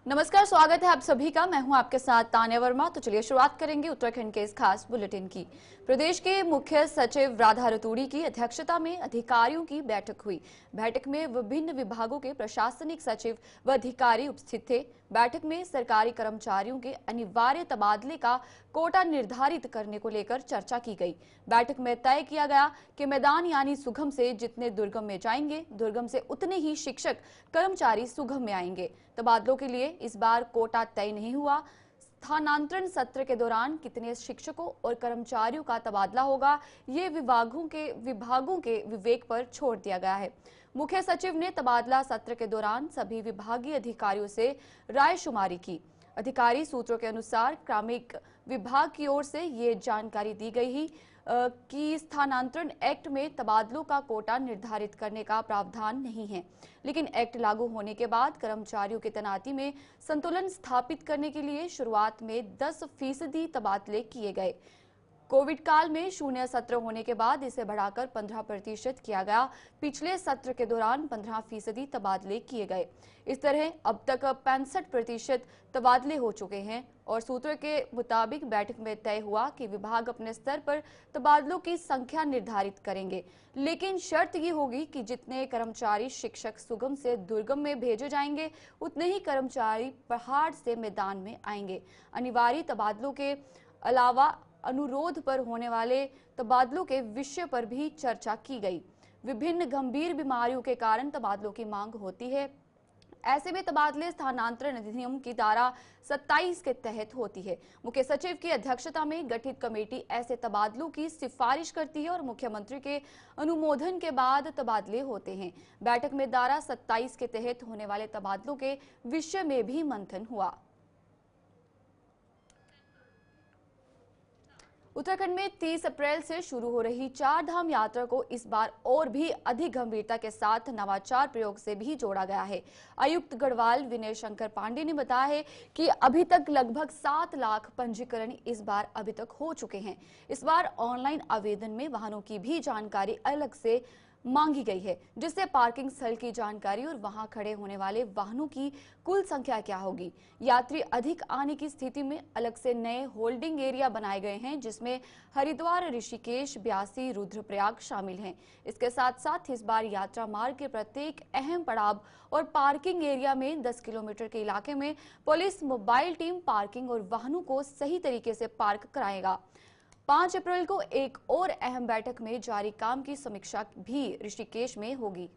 नमस्कार, स्वागत है आप सभी का। मैं हूं आपके साथ तान्या वर्मा। तो चलिए शुरुआत करेंगे उत्तराखंड के इस खास बुलेटिन की। प्रदेश के मुख्य सचिव राधा रतूड़ी की अध्यक्षता में अधिकारियों की बैठक हुई। बैठक में विभिन्न विभागों के प्रशासनिक सचिव व अधिकारी उपस्थित थे। बैठक में सरकारी कर्मचारियों के अनिवार्य तबादले का कोटा निर्धारित करने को लेकर चर्चा की गई। बैठक में तय किया गया कि मैदान यानी सुगम से जितने दुर्गम में जाएंगे, दुर्गम से उतने ही शिक्षक कर्मचारी सुगम में आएंगे। तबादलों के लिए इस बार कोटा तय नहीं हुआ। स्थानांतरण सत्र के दौरान कितने शिक्षकों और कर्मचारियों का तबादला होगा, ये विभागों के विवेक पर छोड़ दिया गया है। मुख्य सचिव ने तबादला सत्र के दौरान सभी विभागीय अधिकारियों से रायशुमारी की। अधिकारी सूत्रों के अनुसार कार्मिक विभाग की ओर से ये जानकारी दी गई है कि स्थानांतरण एक्ट में तबादलों का कोटा निर्धारित करने का प्रावधान नहीं है, लेकिन एक्ट लागू होने के बाद कर्मचारियों की तैनाती में संतुलन स्थापित करने के लिए शुरुआत में 10% तबादले किए गए। कोविड काल में शून्य सत्र होने के बाद इसे बढ़ाकर 15% किया गया। पिछले सत्र के दौरान 15% तबादले किए गए। इस तरह अब तक 65% तबादले हो चुके हैं और सूत्रों के मुताबिक बैठक में तय हुआ कि विभाग अपने स्तर पर तबादलों की संख्या निर्धारित करेंगे, लेकिन शर्त ये होगी कि जितने कर्मचारी शिक्षक सुगम से दुर्गम में भेजे जाएंगे, उतने ही कर्मचारी पहाड़ से मैदान में आएंगे। अनिवार्य तबादलों के अलावा अनुरोध पर होने वाले तबादलों के विषय पर भी चर्चा की गई। विभिन्न गंभीर बीमारियों के कारण तबादलों की मांग होती है। ऐसे में तबादले स्थानांतरण अधिनियम की धारा 27 के तहत होती है। मुख्य सचिव की अध्यक्षता में गठित कमेटी ऐसे तबादलों की सिफारिश करती है और मुख्यमंत्री के अनुमोदन के बाद तबादले होते हैं। बैठक में धारा 27 के तहत होने वाले तबादलों के विषय में भी मंथन हुआ। उत्तराखंड में 30 अप्रैल से शुरू हो रही चार धाम यात्रा को इस बार और भी अधिक गंभीरता के साथ नवाचार प्रयोग से भी जोड़ा गया है। आयुक्त गढ़वाल विनय शंकर पांडे ने बताया है कि अभी तक लगभग 7 लाख पंजीकरण इस बार अभी तक हो चुके हैं। इस बार ऑनलाइन आवेदन में वाहनों की भी जानकारी अलग से मांगी गई है, जिससे पार्किंग स्थल की जानकारी और वहां खड़े होने वाले वाहनों की कुल संख्या क्या होगी। यात्री अधिक आने की स्थिति में अलग से नए होल्डिंग एरिया बनाए गए हैं, जिसमें हरिद्वार, ऋषिकेश, ब्यासी, रुद्रप्रयाग शामिल हैं। इसके साथ साथ इस बार यात्रा मार्ग के प्रत्येक अहम पड़ाव और पार्किंग एरिया में 10 किलोमीटर के इलाके में पुलिस मोबाइल टीम पार्किंग और वाहनों को सही तरीके से पार्क कराएगा। 5 अप्रैल को एक और अहम बैठक में जारी काम की समीक्षा भी ऋषिकेश में होगी।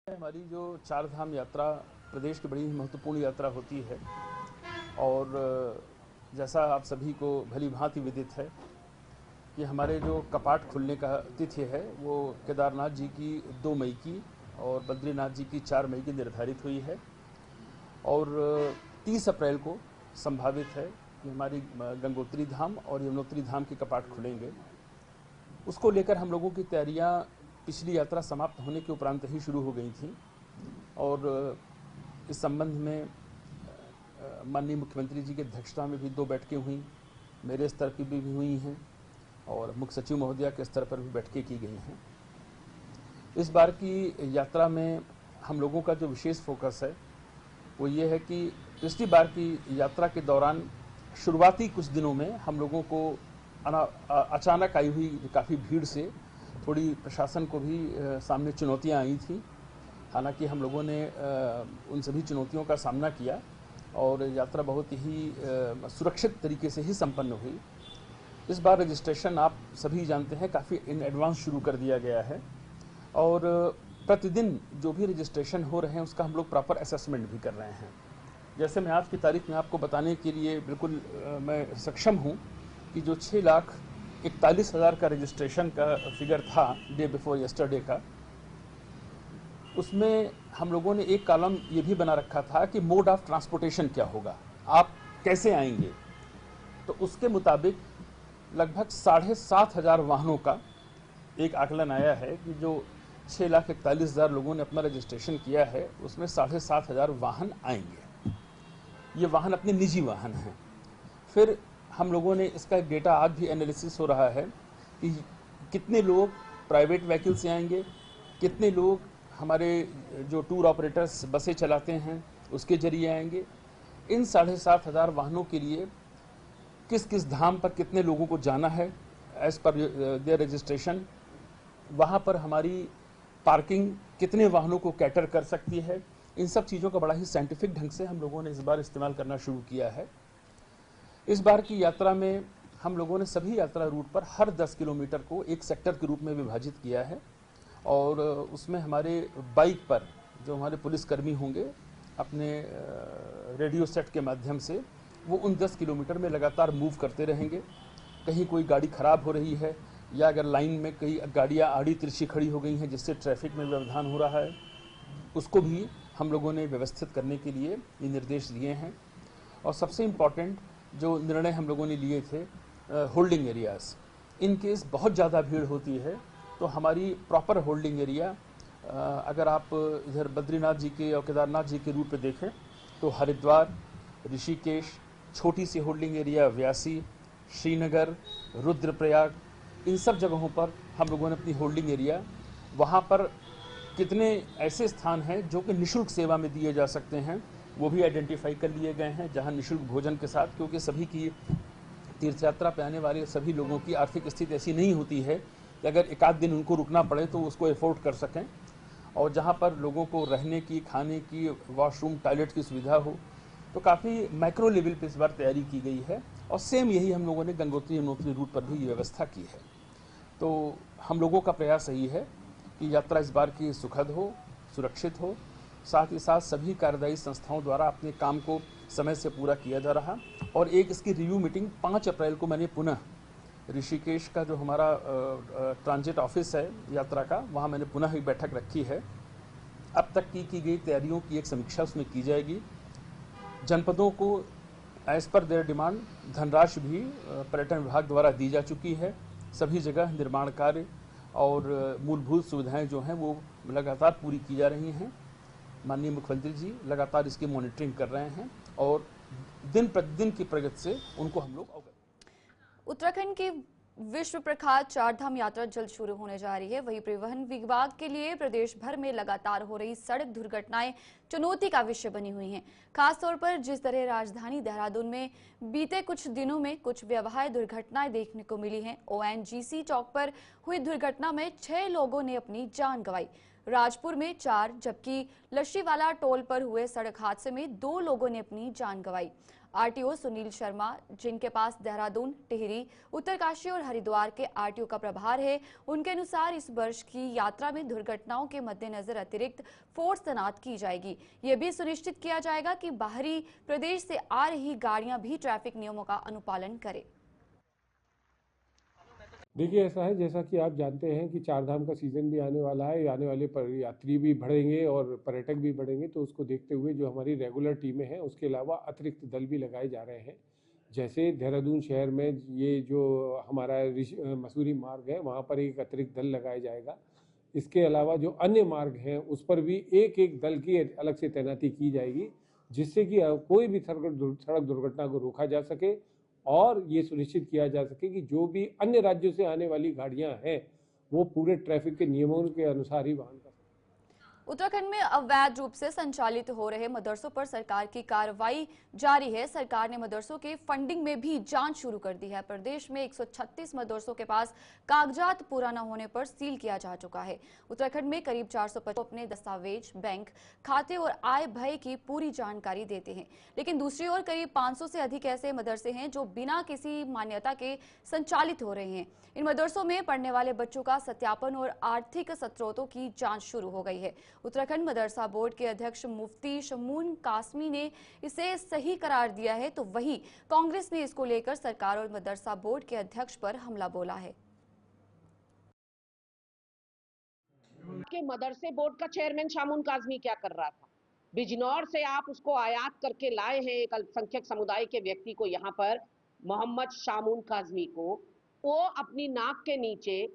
हमारी जो चार धाम यात्रा प्रदेश की बड़ी महत्वपूर्ण यात्रा होती है और जैसा आप सभी को भली भांति विदित है कि हमारे जो कपाट खुलने का तिथि है वो केदारनाथ जी की 2 मई की और बद्रीनाथ जी की 4 मई की निर्धारित हुई है और 30 अप्रैल को संभावित है कि हमारी गंगोत्री धाम और यमुनोत्री धाम के कपाट खुलेंगे। उसको लेकर हम लोगों की तैयारियां पिछली यात्रा समाप्त होने के उपरांत ही शुरू हो गई थी और इस संबंध में माननीय मुख्यमंत्री जी की अध्यक्षता में भी 2 बैठकें हुई, मेरे स्तर की भी हुई हैं और मुख्य सचिव महोदया के स्तर पर भी बैठकें की गई हैं। इस बार की यात्रा में हम लोगों का जो विशेष फोकस है वो ये है कि पिछली बार की यात्रा के दौरान शुरुआती कुछ दिनों में हम लोगों को अचानक आई हुई काफ़ी भीड़ से थोड़ी प्रशासन को भी सामने चुनौतियां आई थी। हालांकि हम लोगों ने उन सभी चुनौतियों का सामना किया और यात्रा बहुत ही सुरक्षित तरीके से ही संपन्न हुई। इस बार रजिस्ट्रेशन आप सभी जानते हैं काफ़ी इन एडवांस शुरू कर दिया गया है और प्रतिदिन जो भी रजिस्ट्रेशन हो रहे हैं उसका हम लोग प्रॉपर असेसमेंट भी कर रहे हैं। जैसे मैं आज की तारीख में आपको बताने के लिए बिल्कुल मैं सक्षम हूं कि जो 6,41,000 का रजिस्ट्रेशन का फिगर था डे बिफोर यस्टरडे का, उसमें हम लोगों ने एक कॉलम ये भी बना रखा था कि मोड ऑफ ट्रांसपोर्टेशन क्या होगा, आप कैसे आएंगे। तो उसके मुताबिक लगभग 7,500 वाहनों का एक आकलन आया है कि जो 6,41,000 लोगों ने अपना रजिस्ट्रेशन किया है उसमें 7,500 वाहन आएंगे। ये वाहन अपने निजी वाहन हैं। फिर हम लोगों ने इसका डेटा आज भी एनालिसिस हो रहा है कि कितने लोग प्राइवेट व्हीकल से आएंगे, कितने लोग हमारे जो टूर ऑपरेटर्स बसें चलाते हैं उसके जरिए आएंगे। इन 7,500 वाहनों के लिए किस किस धाम पर कितने लोगों को जाना है एज पर देयर रजिस्ट्रेशन, वहाँ पर हमारी पार्किंग कितने वाहनों को कैटर कर सकती है, इन सब चीज़ों का बड़ा ही साइंटिफिक ढंग से हम लोगों ने इस बार इस्तेमाल करना शुरू किया है। इस बार की यात्रा में हम लोगों ने सभी यात्रा रूट पर हर 10 किलोमीटर को एक सेक्टर के रूप में विभाजित किया है और उसमें हमारे बाइक पर जो हमारे पुलिसकर्मी होंगे अपने रेडियो सेट के माध्यम से वो उन 10 किलोमीटर में लगातार मूव करते रहेंगे। कहीं कोई गाड़ी खराब हो रही है या अगर लाइन में कई गाड़ियाँ आड़ी तिरछी खड़ी हो गई हैं जिससे ट्रैफिक में व्यवधान हो रहा है, उसको भी हम लोगों ने व्यवस्थित करने के लिए ये निर्देश दिए हैं। और सबसे इम्पॉर्टेंट जो निर्णय हम लोगों ने लिए थे, होल्डिंग एरियाज़, इन केस बहुत ज़्यादा भीड़ होती है तो हमारी प्रॉपर होल्डिंग एरिया, अगर आप इधर बद्रीनाथ जी के और केदारनाथ जी के रूट पे देखें तो हरिद्वार, ऋषिकेश, छोटी सी होल्डिंग एरिया व्यासी, श्रीनगर, रुद्रप्रयाग, इन सब जगहों पर हम लोगों ने अपनी होल्डिंग एरिया, वहाँ पर कितने ऐसे स्थान हैं जो कि निःशुल्क सेवा में दिए जा सकते हैं वो भी आइडेंटिफाई कर लिए गए हैं, जहाँ निःशुल्क भोजन के साथ, क्योंकि सभी की तीर्थ यात्रा पे आने वाले सभी लोगों की आर्थिक स्थिति ऐसी नहीं होती है कि अगर एक आध दिन उनको रुकना पड़े तो उसको एफोर्ड कर सकें, और जहाँ पर लोगों को रहने की, खाने की, वॉशरूम, टॉयलेट की सुविधा हो, तो काफ़ी माइक्रो लेवल पे इस बार तैयारी की गई है। और सेम यही हम लोगों ने गंगोत्री यमुनोत्री रूट पर भी ये व्यवस्था की है। तो हम लोगों का प्रयास यही है कि यात्रा इस बार की सुखद हो, सुरक्षित हो, साथ ही साथ सभी कार्यदायी संस्थाओं द्वारा अपने काम को समय से पूरा किया जा रहा। और एक इसकी रिव्यू मीटिंग 5 अप्रैल को मैंने पुनः ऋषिकेश का जो हमारा ट्रांजिट ऑफिस है यात्रा का, वहाँ मैंने पुनः एक बैठक रखी है। अब तक की गई तैयारियों की एक समीक्षा उसमें की जाएगी। जनपदों को एज पर देयर डिमांड धनराशि भी पर्यटन विभाग द्वारा दी जा चुकी है। सभी जगह निर्माण कार्य और मूलभूत सुविधाएं जो हैं वो लगातार पूरी की जा रही हैं। माननीय मुख्यमंत्री जी लगातार इसकी मॉनिटरिंग कर रहे हैं और दिन प्रतिदिन की प्रगति से उनको हम लोग अवगत। उत्तराखंड की विश्व प्रख्यात चारधाम यात्रा जल्द शुरू होने जा रही है। वहीं परिवहन विभाग के लिए प्रदेश भर में लगातार हो रही सड़क दुर्घटनाएं चुनौती का विषय बनी हुई हैं। खासतौर पर जिस तरह राजधानी देहरादून में बीते कुछ दिनों में कुछ व्यवहार दुर्घटनाएं देखने को मिली हैं। ONGC चौक पर हुई दुर्घटना में 6 लोगों ने अपनी जान गंवाई, राजपुर में 4, जबकि लस्सीवाला टोल पर हुए सड़क हादसे में 2 लोगों ने अपनी जान गंवाई। RTO सुनील शर्मा, जिनके पास देहरादून, टिहरी, उत्तरकाशी और हरिद्वार के RTO का प्रभार है, उनके अनुसार इस वर्ष की यात्रा में दुर्घटनाओं के मद्देनजर अतिरिक्त फोर्स तैनात की जाएगी। यह भी सुनिश्चित किया जाएगा कि बाहरी प्रदेश से आ रही गाड़ियां भी ट्रैफिक नियमों का अनुपालन करें। देखिए, ऐसा है जैसा कि आप जानते हैं कि चारधाम का सीज़न भी आने वाला है, आने वाले यात्री भी बढ़ेंगे और पर्यटक भी बढ़ेंगे, तो उसको देखते हुए जो हमारी रेगुलर टीमें हैं उसके अलावा अतिरिक्त दल भी लगाए जा रहे हैं। जैसे देहरादून शहर में ये जो हमारा मसूरी मार्ग है वहाँ पर एक अतिरिक्त दल लगाया जाएगा। इसके अलावा जो अन्य मार्ग हैं उस पर भी एक एक दल की अलग से तैनाती की जाएगी, जिससे कि कोई भी सड़क दुर्घटना को रोका जा सके और ये सुनिश्चित किया जा सके कि जो भी अन्य राज्यों से आने वाली गाड़ियां हैं वो पूरे ट्रैफिक के नियमों के अनुसार ही वाहन कर। उत्तराखंड में अवैध रूप से संचालित हो रहे मदरसों पर सरकार की कार्रवाई जारी है। सरकार ने मदरसों के फंडिंग में भी जांच शुरू कर दी है। प्रदेश में 136 मदरसों के पास कागजात पूरा न होने पर सील किया जा चुका है। उत्तराखंड में करीब 450 अपने दस्तावेज, बैंक खाते और आय व्यय की पूरी जानकारी देते हैं, लेकिन दूसरी ओर करीब 500 से अधिक ऐसे मदरसे हैं जो बिना किसी मान्यता के संचालित हो रहे हैं। इन मदरसों में पढ़ने वाले बच्चों का सत्यापन और आर्थिक स्रोतों की जांच शुरू हो गई है। उत्तराखंड मदरसा बोर्ड के अध्यक्ष मुफ्ती शमून कासमी ने इसे सही करार दिया है, तो वहीं कांग्रेस ने इसको लेकर सरकार और मदरसा बोर्ड के अध्यक्ष पर हमला बोला है। के मदरसे बोर्ड का चेयरमैन शामून काजमी क्या कर रहा था? बिजनौर से आप उसको आयात करके लाए हैं एक अल्पसंख्यक समुदाय के व्यक्ति को, यहाँ पर मोहम्मद शामून काजमी को, वो अपनी नाक के नीचे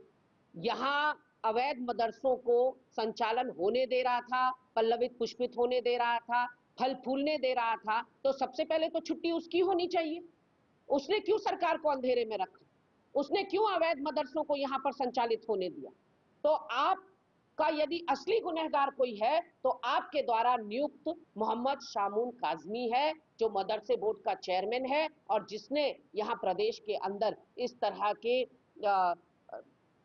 यहाँ अवैध मदरसों को संचालन होने दे रहा था, पल्लवित पुष्पित होने दे रहा था, फल फूलने दे रहा था। तो सबसे पहले तो छुट्टी उसकी होनी चाहिए। उसने क्यों सरकार को अंधेरे में रखा? उसने क्यों अवैध मदरसों को यहाँ पर संचालित होने दिया? तो आप का यदि असली गुनहगार कोई है तो आपके द्वारा नियुक्त मोहम्मद शामून काजमी है, जो मदरसे बोर्ड का चेयरमैन है और जिसने यहाँ प्रदेश के अंदर इस तरह के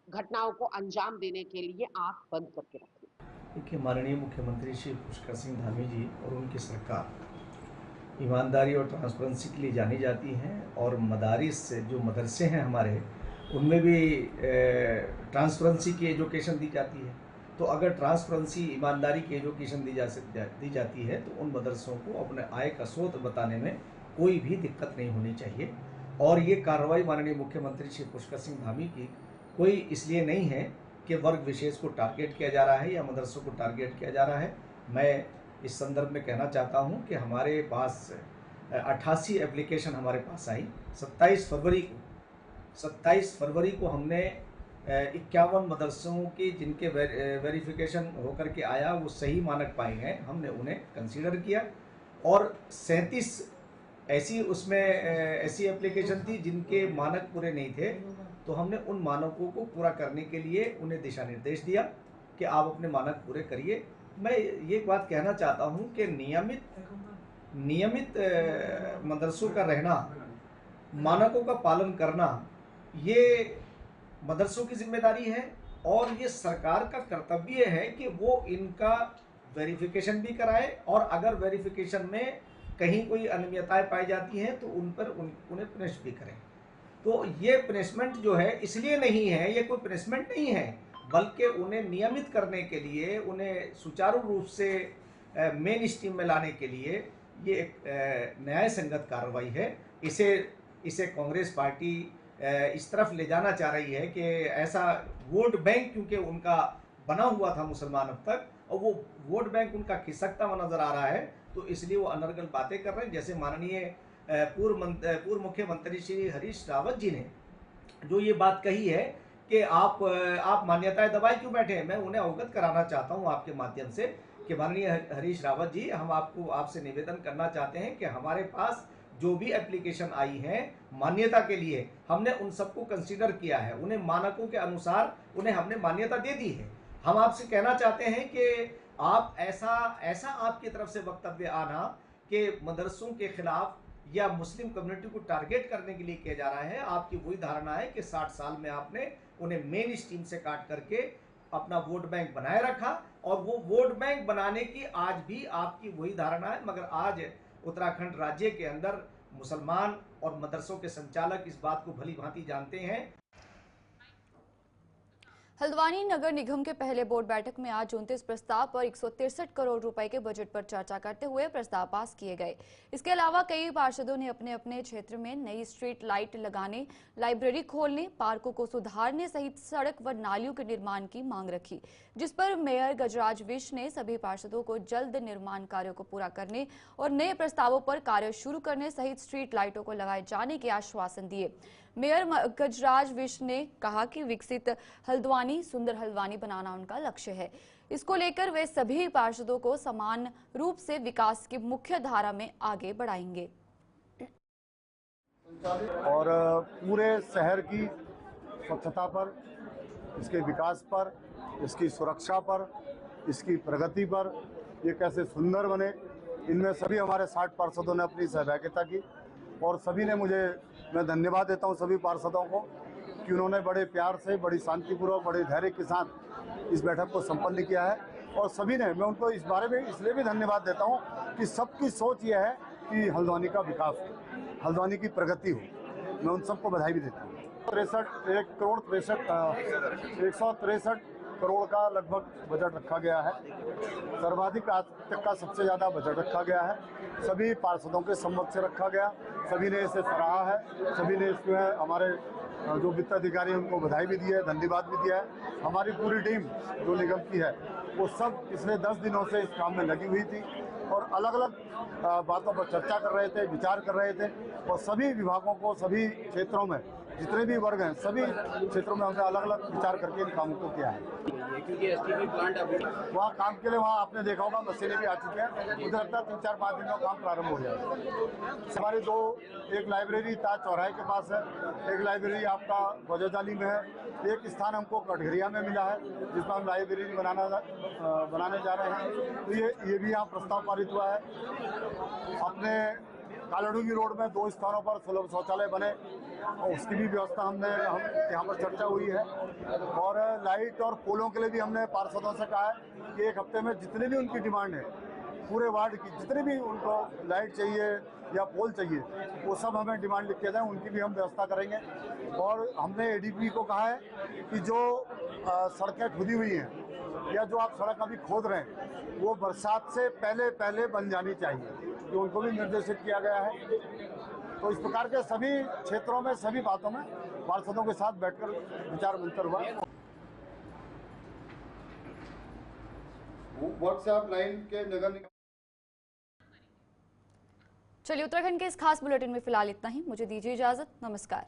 घटनाओं को अंजाम देने के लिए आंख बंद करके रखी। देखिए, माननीय मुख्यमंत्री श्री पुष्कर सिंह धामी जी और उनकी सरकार ईमानदारी और ट्रांसपेरेंसी के लिए जानी जाती हैं और मदारिस से जो मदरसे हैं हमारे, उनमें भी ट्रांसपेरेंसी की एजुकेशन दी जाती है। तो अगर ट्रांसपेरेंसी, ईमानदारी की एजुकेशन दी जाती है तो उन मदरसों को अपने आय का स्रोत बताने में कोई भी दिक्कत नहीं होनी चाहिए। और ये कार्रवाई माननीय मुख्यमंत्री श्री पुष्कर सिंह धामी की कोई इसलिए नहीं है कि वर्ग विशेष को टारगेट किया जा रहा है या मदरसों को टारगेट किया जा रहा है। मैं इस संदर्भ में कहना चाहता हूं कि हमारे पास 88 एप्लीकेशन हमारे पास आई। 27 फरवरी को हमने 51 मदरसों की जिनके वेरिफिकेशन होकर के आया, वो सही मानक पाए गए, हमने उन्हें कंसीडर किया। और 37 ऐसी एप्लीकेशन थी जिनके मानक पूरे नहीं थे, तो हमने उन मानकों को पूरा करने के लिए उन्हें दिशा निर्देश दिया कि आप अपने मानक पूरे करिए। मैं ये बात कहना चाहता हूं कि नियमित मदरसों का रहना, मानकों का पालन करना, ये मदरसों की जिम्मेदारी है और ये सरकार का कर्तव्य है कि वो इनका वेरिफिकेशन भी कराए और अगर वेरिफिकेशन में कहीं कोई अनियमितताएं पाई जाती हैं तो उन्हें पनिश भी करें। तो ये पनिशमेंट जो है इसलिए नहीं है, ये कोई पनिशमेंट नहीं है, बल्कि उन्हें नियमित करने के लिए, उन्हें सुचारू रूप से मेन स्ट्रीम में लाने के लिए ये एक न्याय संगत कार्रवाई है। इसे कांग्रेस पार्टी इस तरफ ले जाना चाह रही है कि ऐसा वोट बैंक, क्योंकि उनका बना हुआ था मुसलमान अब तक, और वो वोट बैंक उनका खिसकता हुआ नजर आ रहा है, तो इसलिए वो अनर्गल बातें कर रहे हैं। जैसे माननीय पूर्व मुख्यमंत्री श्री हरीश रावत जी ने जो ये बात कही है कि आप मान्यताएं दबाए क्यों बैठे हैं, मैं उन्हें अवगत कराना चाहता हूं आपके माध्यम से कि माननीय हरीश रावत जी, हम आपसे निवेदन करना चाहते हैं कि हमारे पास जो भी एप्लीकेशन आई है मान्यता के लिए, हमने उन सबको कंसीडर किया है, उन्हें मानकों के अनुसार उन्हें हमने मान्यता दे दी है। हम आपसे कहना चाहते हैं कि आप ऐसा आपकी तरफ से वक्तव्य आना कि मदरसों के खिलाफ या मुस्लिम कम्युनिटी को टारगेट करने के लिए किया जा रहा है, आपकी वही धारणा है कि 60 साल में आपने उन्हें मेन स्ट्रीम से काट करके अपना वोट बैंक बनाए रखा, और वो वोट बैंक बनाने की आज भी आपकी वही धारणा है। मगर आज उत्तराखंड राज्य के अंदर मुसलमान और मदरसों के संचालक इस बात को भली भांति जानते हैं। हल्द्वानी नगर निगम के पहले बोर्ड बैठक में आज 29 प्रस्ताव पर 163 करोड़ रुपए के बजट पर चर्चा करते हुए प्रस्ताव पास किए गए। इसके अलावा कई पार्षदों ने अपने अपने क्षेत्र में नई स्ट्रीट लाइट लगाने, लाइब्रेरी खोलने, पार्कों को सुधारने सहित सड़क व नालियों के निर्माण की मांग रखी, जिस पर मेयर गजराज विश ने सभी पार्षदों को जल्द निर्माण कार्यों को पूरा करने और नए प्रस्तावों पर कार्य शुरू करने सहित स्ट्रीट लाइटों को लगाए जाने के आश्वासन दिए। मेयर गजराज विश ने कहा कि विकसित हल्द्वानी, सुंदर हल्द्वानी बनाना उनका लक्ष्य है। इसको लेकर वे सभी पार्षदों को समान रूप से विकास की मुख्य धारा में आगे बढ़ाएंगे। और पूरे शहर की स्वच्छता पर, इसके विकास पर, इसकी सुरक्षा पर, इसकी प्रगति पर, ये कैसे सुंदर बने, इनमें सभी हमारे 60 पार्षदों ने अपनी सहभागिता की और सभी ने मैं धन्यवाद देता हूं सभी पार्षदों को कि उन्होंने बड़े प्यार से, बड़ी शांतिपूर्वक, बड़े धैर्य के साथ इस बैठक को संपन्न किया है। और सभी ने, मैं उनको इस बारे में इसलिए भी धन्यवाद देता हूं कि सबकी सोच यह है कि हल्द्वानी का विकास हो, हल्द्वानी की प्रगति हो। मैं उन सबको बधाई भी देता हूँ। 163 करोड़ का लगभग बजट रखा गया है। सर्वाधिक आज तक का सबसे ज़्यादा बजट रखा गया है। सभी पार्षदों के सम्मत से रखा गया, सभी ने इसे सराहा है, सभी ने इसमें हमारे जो वित्त अधिकारी हैं उनको बधाई भी दी है, धन्यवाद भी दिया है। हमारी पूरी टीम जो निगम की है वो सब पिछले 10 दिनों से इस काम में लगी हुई थी और अलग अलग बातों पर चर्चा कर रहे थे, विचार कर रहे थे और सभी विभागों को, सभी क्षेत्रों में जितने भी वर्ग हैं सभी क्षेत्रों में हमने अलग अलग विचार करके इन कामों को किया है। क्योंकि एसटीपी प्लांट अभी वहाँ काम के लिए वहाँ आपने देखा होगा मशीनें भी आ चुके हैं, मुझे लगता है 3-4-5 दिन में काम प्रारंभ हो जाएगा। हमारी दो, एक लाइब्रेरी ताज चौराहे के पास है, एक लाइब्रेरी आपका ध्वजाजाली में है, एक स्थान हमको कटघरिया में मिला है जिसमें हम लाइब्रेरी बनाने जा रहे हैं। तो ये भी यहाँ प्रस्ताव पारित हुआ है। अपने कालाडूंगी रोड में 2 स्थानों पर सुलभ शौचालय बने और उसकी भी व्यवस्था हम यहाँ पर चर्चा हुई है। और लाइट और पोलों के लिए भी हमने पार्षदों से कहा है कि एक हफ्ते में जितनी भी उनकी डिमांड है पूरे वार्ड की, जितनी भी उनको लाइट चाहिए या पोल चाहिए वो सब हमें डिमांड लिख के दें, उनकी भी हम व्यवस्था करेंगे। और हमने एडीपी को कहा है कि जो सड़कें खुदी हुई हैं या जो आप सड़क अभी खोद रहे हैं वो बरसात से पहले बन जानी चाहिए, तो उनको भी निर्देशित किया गया है। तो इस प्रकार के सभी क्षेत्रों में सभी बातों में पार्षदों के साथ बैठकर विचार मंथन हुआ। व्हाट्सएप लाइन के नगर निगम। चलिए उत्तराखंड के इस खास बुलेटिन में फिलहाल इतना ही। मुझे दीजिए इजाजत। नमस्कार।